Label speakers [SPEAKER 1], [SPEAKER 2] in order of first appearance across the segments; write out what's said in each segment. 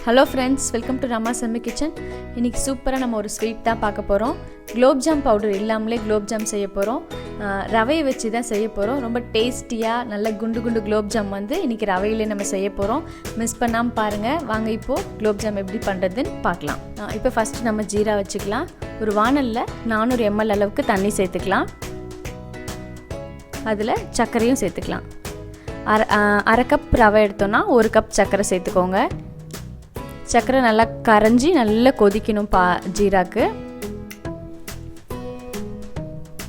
[SPEAKER 1] Hello friends, welcome to Ramas Yummy Kitchen. இன்னைக்கு சூப்பரா நம்ம ஒரு ஸ்வீட் தான் பார்க்க போறோம். குலோப் ஜாம் பவுடர் இல்லாமலே குலோப் ஜாம் செய்ய போறோம். ரவையை வச்சு தான் செய்ய போறோம். ரொம்ப டேஸ்டியா நல்ல குண்டு குண்டு குலோப் ஜாம் வந்து இன்னைக்கு ரவையிலே நம்ம செய்ய போறோம். மிஸ் பண்ணாம பாருங்க. வாங்க இப்போ குலோப் ஜாம் எப்படி பண்றதுன்னு பார்க்கலாம். இப்போ ஃபர்ஸ்ட் நம்ம ஜீரா வச்சுக்கலாம். ஒரு வாணல்ல 400 ml அளவுக்கு தண்ணி சேர்த்துக்கலாம். அதில் சர்க்கரையும் சேர்த்துக்கலாம். அரை கப் ரவை எடுத்தோம்னா 1 கப் சர்க்கரை சேர்த்துக்கோங்க. சர்க்கரை நல்லா கரைஞ்சி நல்லா கொதிக்கணும் ஜீராக்கு.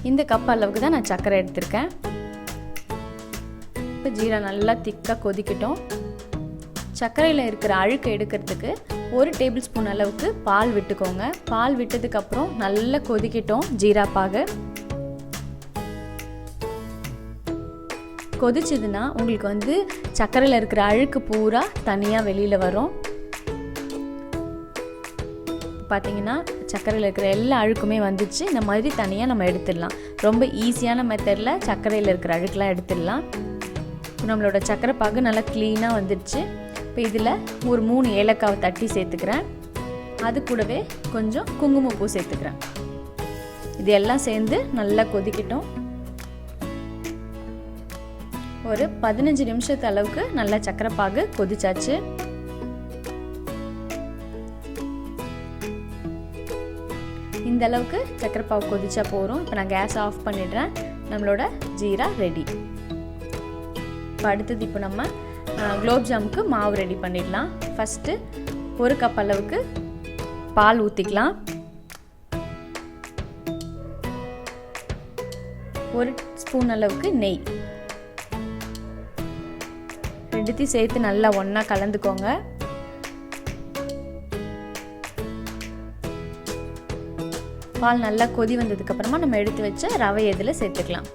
[SPEAKER 1] இந்த கப் அளவுக்கு தான் நான் சர்க்கரை எடுத்திருக்கேன். இப்போ ஜீரா நல்லா திக்காக கொதிக்கட்டும். சர்க்கரையில் இருக்கிற அழுக்கை எடுக்கிறதுக்கு 1 டேபிள் ஸ்பூன் அளவுக்கு பால் விட்டுக்கோங்க. பால் விட்டதுக்கப்புறம் நல்லா கொதிக்கட்டும் ஜீரா பாகு. கொதிச்சதுன்னா உங்களுக்கு வந்து சர்க்கரையில் இருக்கிற அழுக்கு பூரா தனியாக வெளியில் வரும். பார்த்தீங்கன்னா சர்க்கரையில் இருக்கிற எல்லா அழுக்குமே வந்துச்சு. இந்த மாதிரி தனியாக நம்ம எடுத்துடலாம். ரொம்ப ஈஸியான மெத்தடில் சர்க்கரையில் இருக்கிற அழுக்கெலாம் எடுத்துடலாம். நம்மளோட சர்க்கரை பாகு நல்லா க்ளீனாக வந்துடுச்சு. இப்போ இதில் ஒரு 3 ஏலக்காவை தட்டி சேர்த்துக்கிறேன். அது கூடவே கொஞ்சம் குங்குமப்பூ சேர்த்துக்கிறேன். இது எல்லாம் சேர்ந்து நல்லா கொதிக்கட்டும். ஒரு 15 நிமிஷத்து அளவுக்கு நல்லா சர்க்கரை பாகு கொதிச்சாச்சு. இந்த அளவுக்கு சர்க்கரை பாகு கொதிச்சா போகிறோம். இப்போ நான் கேஸ் ஆஃப் பண்ணிடுறேன். நம்மளோட ஜீரா ரெடி. இப்போ அடுத்தது இப்போ நம்ம குலோப் ஜாமுக்கு மாவு ரெடி பண்ணிடலாம். ஃபஸ்ட்டு 1 கப் அளவுக்கு பால் ஊற்றிக்கலாம். 1 ஸ்பூன் அளவுக்கு நெய் ரெண்டுத்தையும் சேர்த்து நல்லா ஒன்றா கலந்துக்கோங்க. பால் நல்லா கொதி வந்ததுக்கப்புறமா நம்ம எடுத்து வச்ச ரவை இதில் சேர்த்துக்கலாம்.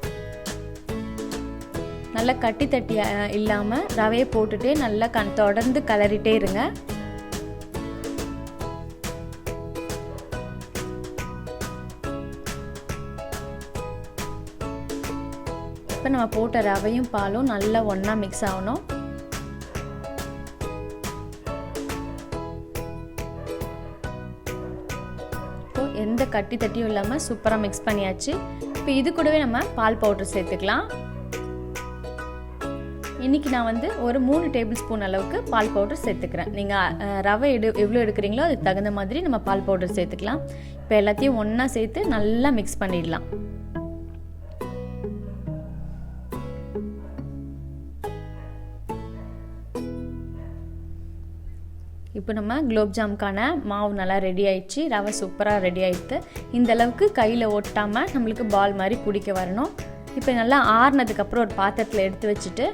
[SPEAKER 1] நல்லா கட்டி தட்டி இல்லாமல் ரவையை போட்டுட்டு நல்லா தொடர்ந்து கலரிட்டே இருங்க. இப்போ நம்ம போட்ட ரவையும் பாலும் நல்லா ஒன்றா மிக்ஸ் ஆகணும். எந்த கட்டி தட்டியும் இல்லாமல் சூப்பராக மிக்ஸ் பண்ணியாச்சு. இப்போ இது கூடவே நம்ம பால் பவுடர் சேர்த்துக்கலாம். இன்றைக்கி நான் வந்து ஒரு 3 டேபிள் ஸ்பூன் அளவுக்கு பால் பவுடர் சேர்த்துக்கிறேன். நீங்கள் ரவை எவ்வளோ எடுக்கிறீங்களோ அதுக்கு தகுந்த மாதிரி நம்ம பால் பவுடர் சேர்த்துக்கலாம். இப்போ எல்லாத்தையும் ஒன்றா சேர்த்து நல்லா மிக்ஸ் பண்ணிடலாம். இப்போ நம்ம குலோப் ஜாமுக்கான மாவு நல்லா ரெடி ஆயிடுச்சு. ரவை சூப்பராக ரெடி ஆகிடுது. இந்த அளவுக்கு கையில் ஒட்டாமல் நம்மளுக்கு பால் மாதிரி பிடிக்க வரணும். இப்போ நல்லா ஆறுனதுக்கப்புறம் ஒரு பாத்திரத்தில் எடுத்து வச்சுட்டு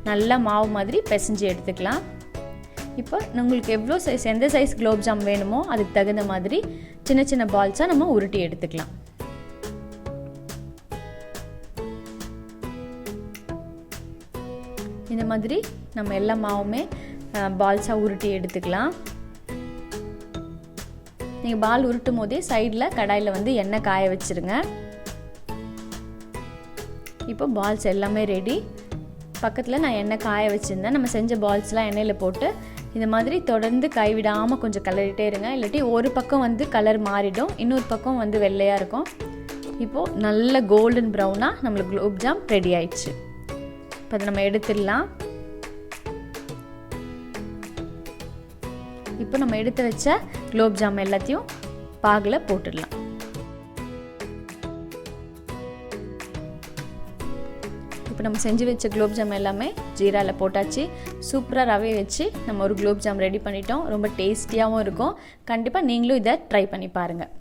[SPEAKER 1] நல்லா மாவு மாதிரி பிசைஞ்சு எடுத்துக்கலாம். இப்போ உங்களுக்கு எவ்வளோ சைஸ் எந்த சைஸ் குலோப் ஜாம் வேணுமோ அதுக்கு தகுந்த மாதிரி சின்ன சின்ன பால்ஸாக நம்ம உருட்டி எடுத்துக்கலாம். இந்த மாதிரி நம்ம எல்லா மாவுமே பால்ஸாக உருட்டி எடுத்துக்கலாம். நீங்கள் பால் உருட்டும் போதே சைடில் கடாயில் வந்து எண்ணெய் காய வச்சுருங்க. இப்போ பால்ஸ் எல்லாமே ரெடி. பக்கத்தில் நான் எண்ணெய் காய வச்சுருந்தேன். நம்ம செஞ்ச பால்ஸ்லாம் எண்ணெயில் போட்டு இந்த மாதிரி தொடர்ந்து கைவிடாமல் கொஞ்சம் கலரிட்டே இருங்க. இல்லாட்டி ஒரு பக்கம் வந்து கலர் மாறிடும், இன்னொரு பக்கம் வந்து வெள்ளையாக இருக்கும். இப்போது நல்ல கோல்டன் ப்ரௌனாக நம்மளுக்கு குலோப் ஜாம் ரெடி ஆயிடுச்சு. இப்போ அதை நம்ம எடுத்துடலாம். இப்போ நம்ம எடுத்து வச்ச குலோப் ஜாம் எல்லாத்தையும் பாகில் போட்டுடலாம். இப்போ நம்ம செஞ்சு வச்ச குலோப் ஜாம் எல்லாமே ஜீராவில் போட்டாச்சு. சூப்பராக ரவையை வச்சு நம்ம ஒரு குலோப் ஜாம் ரெடி பண்ணிட்டோம். ரொம்ப டேஸ்டியாகவும் இருக்கும். கண்டிப்பாக நீங்களும் இதை ட்ரை பண்ணி பாருங்கள்.